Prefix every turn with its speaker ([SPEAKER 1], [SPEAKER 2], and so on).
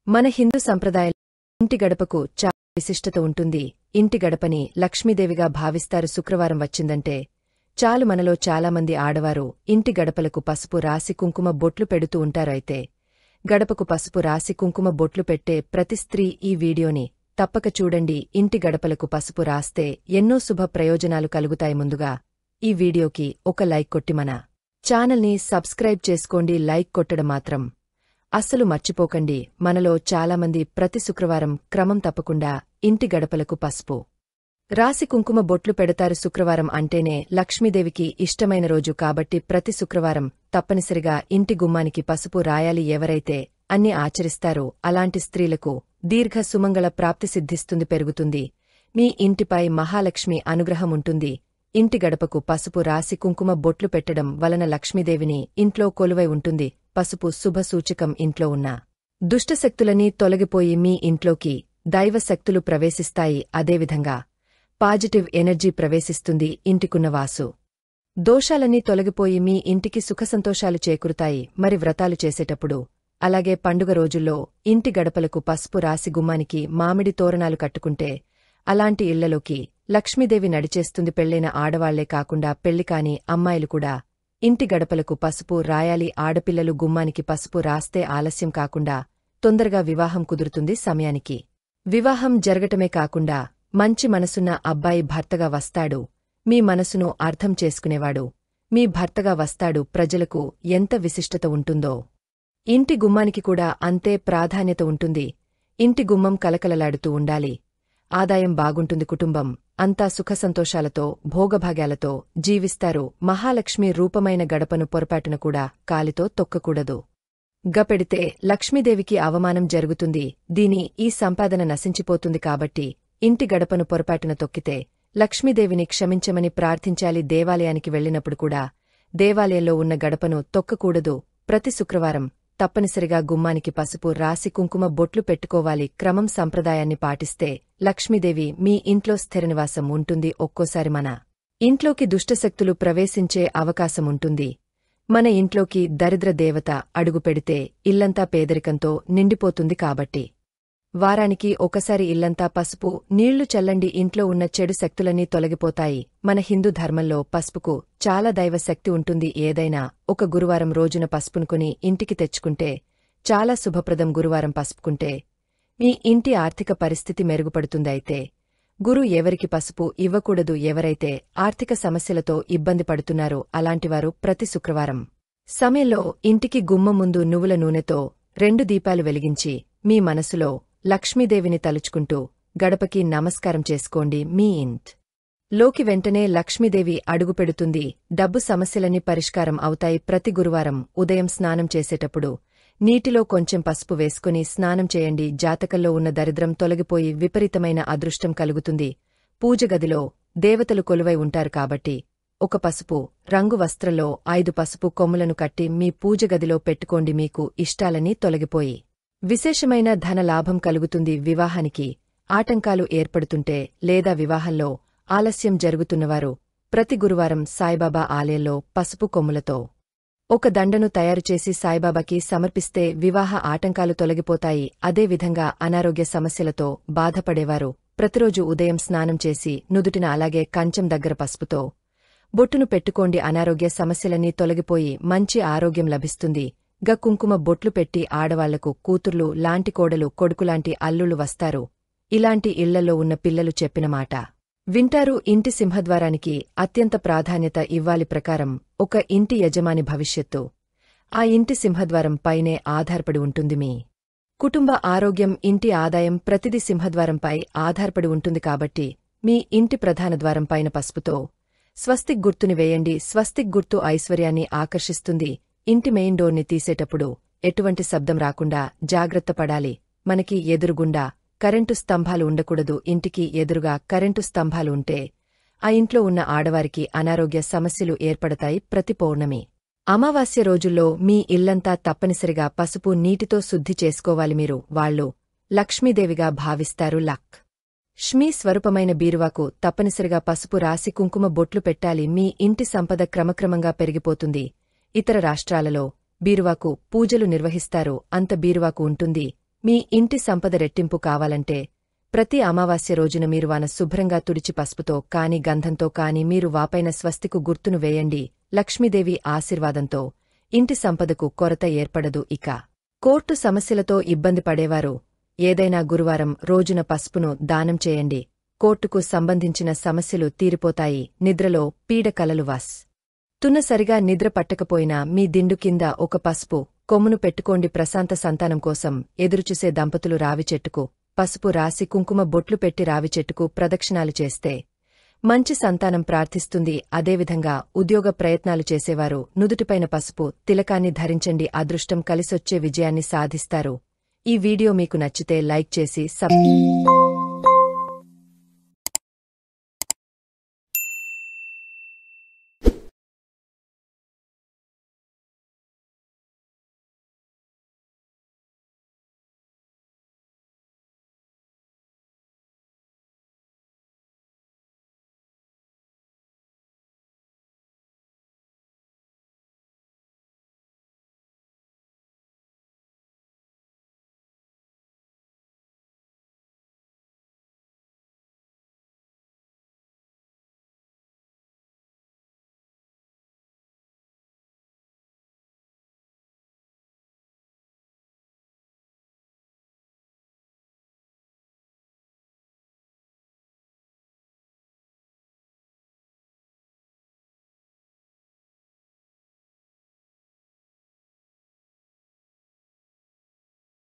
[SPEAKER 1] మన హిందూ సంప్రదాయంలో ఇంటి గడపకు చాలా విశిష్టత ఉంటుంది. ఇంటి గడపని లక్ష్మీదేవిగా భావిస్తారు. శుక్రవారం వచ్చిందంటే చాలు మనలో చాలామంది ఆడవారు ఇంటి గడపలకు పసుపు రాసి కుంకుమ బొట్లు పెడుతూ ఉంటారు. అయితే గడపకు పసుపు రాసి కుంకుమ బొట్లు పెట్టే ప్రతి స్త్రీ ఈ వీడియోని తప్పక చూడండి. ఇంటి గడపలకు పసుపు రాస్తే ఎన్నో శుభ ప్రయోజనాలు కలుగుతాయి. ముందుగా ఈ వీడియోకి ఒక లైక్ కొట్టి మన ఛానల్ని సబ్స్క్రైబ్ చేసుకోండి. లైక్ కొట్టడం మాత్రం అస్సలు మర్చిపోకండి. మనలో చాలామంది ప్రతి శుక్రవారం క్రమం తప్పకుండా ఇంటి గడపలకు పసుపు రాసి కుంకుమ బొట్లు పెడతారు. శుక్రవారం అంటేనే లక్ష్మీదేవికి ఇష్టమైన రోజు కాబట్టి ప్రతి శుక్రవారం తప్పనిసరిగా ఇంటి గుమ్మానికి పసుపు రాయాలి. ఎవరైతే అన్ని ఆచరిస్తారో అలాంటి స్త్రీలకు దీర్ఘ సుమంగళ ప్రాప్తి సిద్ధిస్తుంది, పెరుగుతుంది. మీ ఇంటిపై మహాలక్ష్మి అనుగ్రహం ఉంటుంది. ఇంటి గడపకు పసుపు రాసి కుంకుమ బొట్లు పెట్టడం వలన లక్ష్మీదేవిని ఇంట్లో కొలువై ఉంటుంది. పసుపు శుభసూచకం. ఇంట్లో ఉన్న దుష్టశక్తులన్నీ తొలగిపోయి మీ ఇంట్లోకి దైవశక్తులు ప్రవేశిస్తాయి. అదేవిధంగా పాజిటివ్ ఎనర్జీ ప్రవేశిస్తుంది. ఇంటికున్న వాసు దోషాలన్నీ తొలగిపోయి మీ ఇంటికి సుఖసంతోషాలు చేకూరుతాయి. మరి వ్రతాలు చేసేటప్పుడు అలాగే పండుగ రోజుల్లో ఇంటి గడపలకు పసుపు రాసి గుమ్మానికి మామిడి తోరణాలు కట్టుకుంటే అలాంటి ఇళ్లలోకి లక్ష్మీదేవి నడిచేస్తుంది. పెళ్లైన ఆడవాళ్లే కాకుండా పెళ్లికాని అమ్మాయిలు కూడా ఇంటి గడపలకు పసుపు రాయాలి. ఆడపిల్లలు గుమ్మానికి పసుపు రాస్తే ఆలస్యం కాకుండా తొందరగా వివాహం కుదురుతుంది. సమయానికి వివాహం జరగటమే కాకుండా మంచి మనసున్న అబ్బాయి భర్తగా వస్తాడు. మీ మనసును అర్థం చేసుకునేవాడు మీ భర్తగా వస్తాడు. ప్రజలకు ఎంత విశిష్టత ఉంటుందో ఇంటి గుమ్మానికి కూడా అంతే ప్రాధాన్యత ఉంటుంది. ఇంటి గుమ్మం కలకలలాడుతూ ఉండాలి. ఆదాయం బాగుంటుంది. కుటుంబం అంతా సుఖసంతోషాలతో భోగభాగ్యాలతో జీవిస్తారు. మహాలక్ష్మి రూపమైన గడపను పొరపాటున కూడా కాలితో తొక్కకూడదు. గపెడితే లక్ష్మీదేవికి అవమానం జరుగుతుంది. ఈ సంపాదన నశించిపోతుంది. కాబట్టి ఇంటి గడపను పొరపాటున తొక్కితే లక్ష్మీదేవిని క్షమించమని ప్రార్థించాలి. దేవాలయానికి వెళ్లినప్పుడు కూడా దేవాలయంలో ఉన్న గడపను తొక్కకూడదు. ప్రతి శుక్రవారం తప్పనిసరిగా గుమ్మానికి పసుపు రాసి కుంకుమ బొట్లు పెట్టుకోవాలి. క్రమం సంప్రదాయాన్ని పాటిస్తే లక్ష్మీదేవి మీ ఇంట్లో స్థిరనివాసం ఉంటుంది. ఒక్కోసారి మన ఇంట్లోకి దుష్టశక్తులు ప్రవేశించే అవకాశముంటుంది. మన ఇంట్లోకి దరిద్ర దేవత అడుగుపెడితే ఇల్లంతా పేదరికంతో నిండిపోతుంది. కాబట్టి వారానికి ఒకసారి ఇల్లంతా పసుపు నీళ్లు చల్లండి. ఇంట్లో ఉన్న చెడు శక్తులన్నీ తొలగిపోతాయి. మన హిందూ ధర్మంలో పసుపుకు చాలా దైవశక్తి ఉంటుంది. ఏదైనా ఒక గురువారం రోజున పసుపునుకొని ఇంటికి తెచ్చుకుంటే చాలా శుభప్రదం. గురువారం పసుపుకుంటే మీ ఇంటి ఆర్థిక పరిస్థితి మెరుగుపడుతుంది. అయితే గురు ఎవరికి పసుపు ఇవ్వకూడదు. ఎవరైతే ఆర్థిక సమస్యలతో ఇబ్బంది పడుతున్నారో అలాంటివారు ప్రతి శుక్రవారం సమయంలో ఇంటికి గుమ్మం ముందు నువ్వుల నూనెతో 2 దీపాలు వెలిగించి మీ మనసులో లక్ష్మీదేవిని తలుచుకుంటూ గడపకి నమస్కారం చేసుకోండి. మీ లోకి వెంటనే లక్ష్మీదేవి అడుగుపెడుతుంది. డబ్బు సమస్యలన్నీ పరిష్కారం అవుతాయి. ప్రతి గురువారం ఉదయం స్నానం చేసేటప్పుడు నీటిలో కొంచెం పసుపు వేసుకుని స్నానం చేయండి. జాతకంలో ఉన్న దరిద్రం తొలగిపోయి విపరీతమైన అదృష్టం కలుగుతుంది. పూజగదిలో దేవతలు కొలువై ఉంటారు కాబట్టి ఒక పసుపు రంగు వస్త్రంలో 5 పసుపు కొమ్ములను కట్టి మీ పూజగదిలో పెట్టుకోండి. మీకు ఇష్టాలన్నీ తొలగిపోయి విశేషమైన ధన లాభం కలుగుతుంది. వివాహానికి ఆటంకాలు ఏర్పడుతుంటే లేదా వివాహంలో ఆలస్యం జరుగుతున్నవారు ప్రతి గురువారం సాయిబాబా ఆలయంలో పసుపు కొమ్ములతో ఒక దండను తయారుచేసి సాయిబాబాకి సమర్పిస్తే వివాహ ఆటంకాలు తొలగిపోతాయి. అదేవిధంగా అనారోగ్య సమస్యలతో బాధపడేవారు ప్రతిరోజు ఉదయం స్నానం చేసి నుదుటిన అలాగే కంచం దగ్గర పసుపుతో బొట్టును పెట్టుకోండి. అనారోగ్య సమస్యలన్నీ తొలగిపోయి మంచి ఆరోగ్యం లభిస్తుంది. కుంకుమ బొట్లు పెట్టి ఆడవాళ్లకు కూతుర్లు లాంటి కోడలు కొడుకులాంటి అల్లుళ్ళు వస్తారు. ఇలాంటి ఇళ్లలో ఉన్న పిల్లలు చెప్పిన మాట వింటారు. ఇంటి సింహద్వారానికి అత్యంత ప్రాధాన్యత ఇవ్వాలి. ప్రకారం ఒక ఇంటి యజమాని భవిష్యత్తు ఆ ఇంటి సింహద్వారం పైనే ఆధారపడి ఉంటుంది. మీ కుటుంబ ఆరోగ్యం ఇంటి ఆదాయం ప్రతిదీ సింహద్వారంపై ఆధారపడి ఉంటుంది. కాబట్టి మీ ఇంటి ప్రధాన ద్వారం పైన పసుపుతో స్వస్తిక్ గుర్తుని వేయండి. స్వస్తిక్ గుర్తు ఐశ్వర్యాన్ని ఆకర్షిస్తుంది. ఇంటి మెయిన్ డోర్ని తీసేటప్పుడు ఎటువంటి శబ్దం రాకుండా జాగ్రత్త పడాలి. మనకి ఎదురుగుండా కరెంటు స్తంభాలు ఉండకూడదు. ఇంటికి ఎదురుగా కరెంటు స్తంభాలు ఉంటే ఆ ఇంట్లో ఉన్న ఆడవారికి అనారోగ్య సమస్యలు ఏర్పడతాయి. ప్రతి పౌర్ణమి అమావాస్య రోజుల్లో మీ ఇల్లంతా తప్పనిసరిగా పసుపు నీటితో శుద్ధి చేసుకోవాలి. మీరు వాళ్ళు లక్ష్మీదేవిగా భావిస్తారు. లక్ష్మీ స్వరూపమైన బీరువాకు తప్పనిసరిగా పసుపు రాసి కుంకుమ బొట్లు పెట్టాలి. మీ ఇంటి సంపద క్రమక్రమంగా పెరిగిపోతుంది. ఇతర రాష్ట్రాలలో బీరువాకు పూజలు నిర్వహిస్తారు. అంత బీరువాకు ఉంటుంది. మీ ఇంటి సంపద రెట్టింపు కావాలంటే ప్రతి అమావాస్య రోజున మీరు వాన శుభ్రంగా తుడిచి పసుపుతో కాని గంధంతో కాని మీరు వాపైన స్వస్తికు గుర్తును వేయండి. లక్ష్మీదేవి ఆశీర్వాదంతో ఇంటి సంపదకు కొరత ఏర్పడదు. ఇక కోర్టు సమస్యలతో ఇబ్బంది పడేవారు ఏదైనా గురువారం రోజున పసుపును దానం చేయండి. కోర్టుకు సంబంధించిన సమస్యలు తీరిపోతాయి. నిద్రలో పీడ కలలు వాస్ తున్నసరిగా నిద్ర పట్టకపోయినా మీ దిండు కింద ఒక పసుపు కొమ్మును పెట్టుకోండి. ప్రశాంత సంతానం కోసం ఎదురుచూసే దంపతులు రావి చెట్టుకు పసుపు రాసి కుంకుమ బొట్లు పెట్టి రావి చెట్టుకు ప్రదక్షిణాలు చేస్తే మంచి సంతానం ప్రార్థిస్తుంది. అదేవిధంగా ఉద్యోగ ప్రయత్నాలు చేసేవారు నుదుటిపైన పసుపు తిలకాన్ని ధరించండి. అదృష్టం కలిసొచ్చే విజయాన్ని సాధిస్తారు. ఈ వీడియో మీకు నచ్చితే లైక్ చేసి